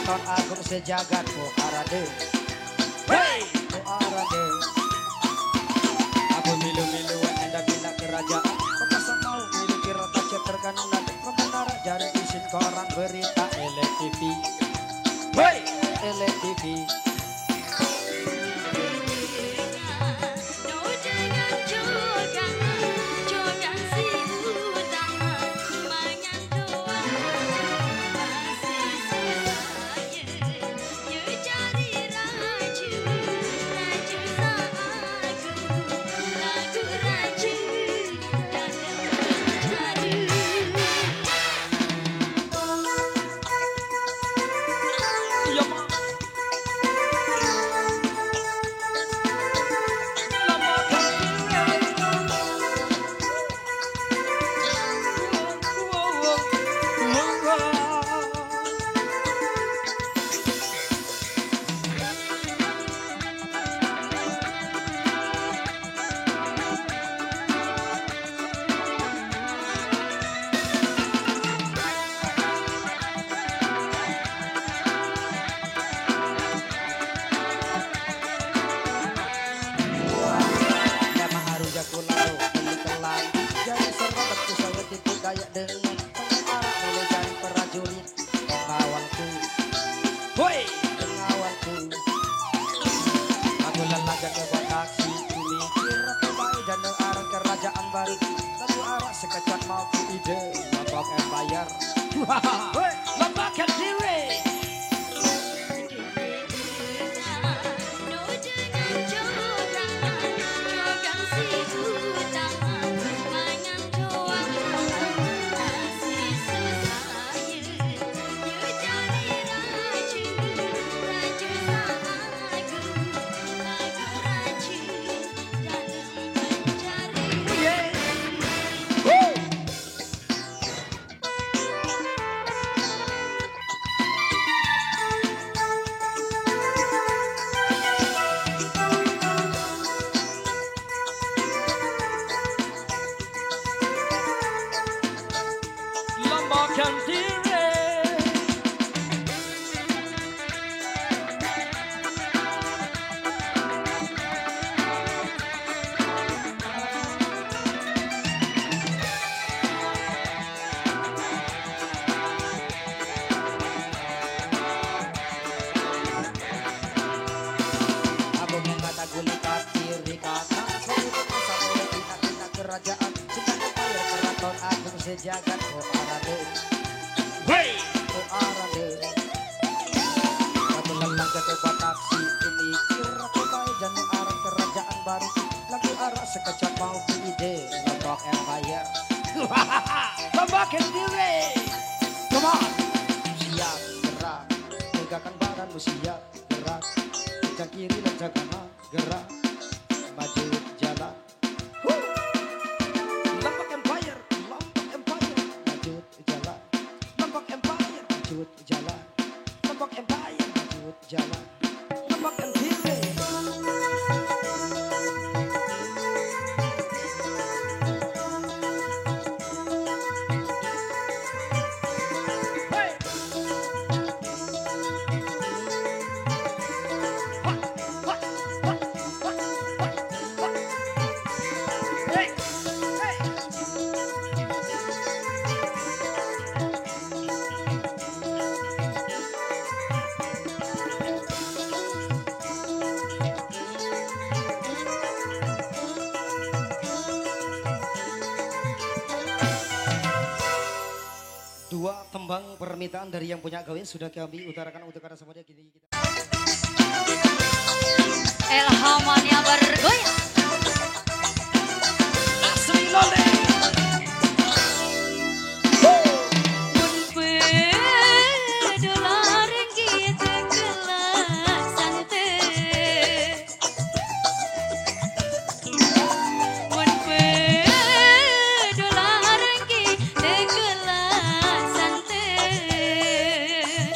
keraton agung sejagat ku arade. Hey, ku arade. Aku milu-milu hendak pindah kerajaan. Pekasa mau miliki rata ceterkan nanti komentar jari isin koran berita Elek TV. Hey, Elek TV. Sekejap mau ke ide Lombok Empire. Lembakan diri. Sejagat ku arade. Hey, ku arade. Aku lelang ke tempat taksi ini kira ku baik dan arah kerajaan baru. Lagu arah sekejap mau ke ide Lombok Empire. Lembakan diri. Come on. Siap gerak. Tegakkan badanmu siap gerak. Jangan kiri dan jangan kanan gerak. Maju jalan. Jalan, Lombok Empire, lanjut jalan, Lombok Empire. Dua tembang permintaan dari yang punya gawe sudah kami utarakan untuk karena semuanya gini kita. Ilhamannya bergoyang. Asli lole.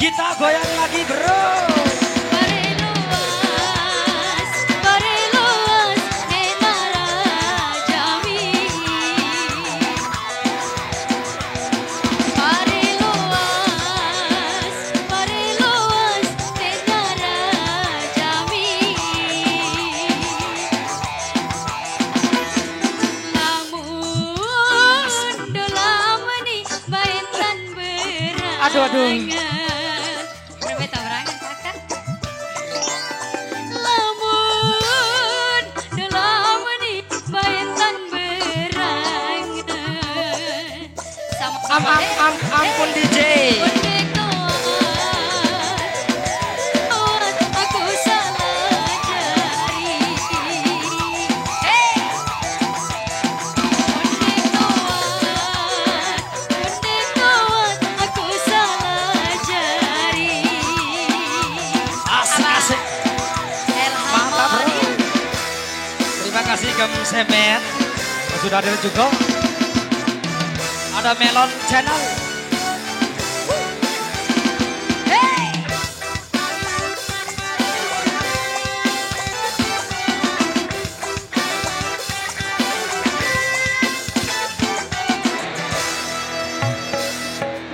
Kita goyang lagi bro. Waduh. Berapa tawarangan kakak? Lamun dalam menit bayantan berangan. Ampun DJ. Aku salah jari. Aku salah jari. Asik. Mantap bro. Elhamania. Terima kasih Gem Semet. Sudah ada juga. Ada Melon Channel.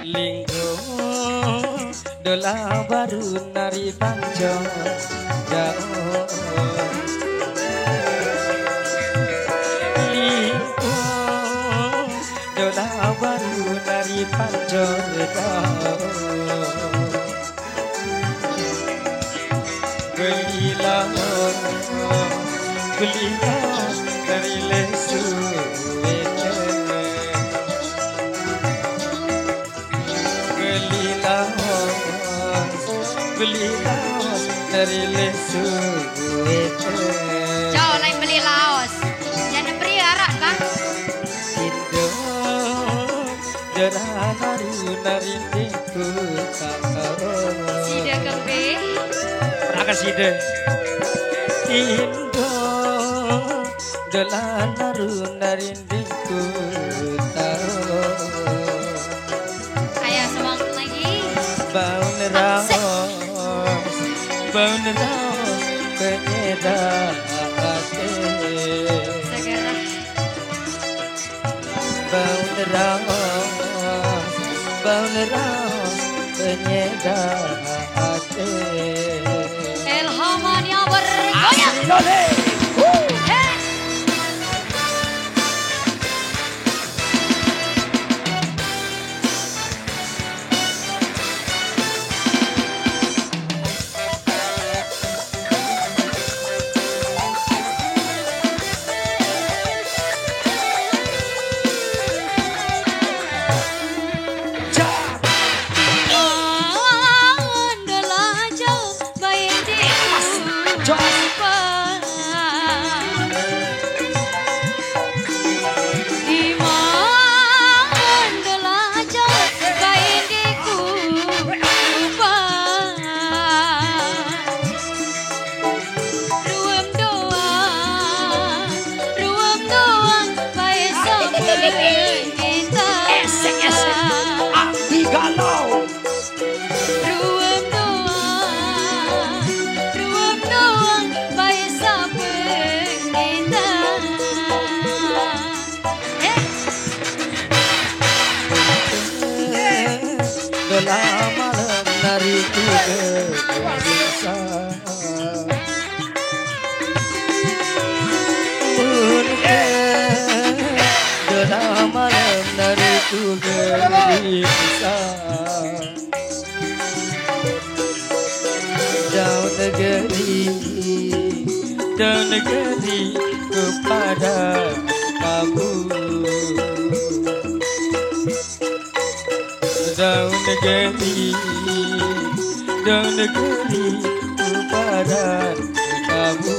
Linggo dola baru nari panjo jauh. Linggo dola baru nari panjo jauh. Belilah dari lesu. Beli laos dari lesu. Jauh lain beli laos. Jangan beri arak kan? Indo darah naru nari tiku tahu. Sida kembe. Pernah ke sida? Indo darah naru nari tiku tahu. Ayo semangat lagi. Bau neraos, bau neraos penyedap hati. Segera. Bau neraos penyedap hati. Elhamania bergoyang. Lole. Hey. Malam nari bisa dalam malam nari bisa jauh negeri kepada kamu. Daun negeri kepada kamu.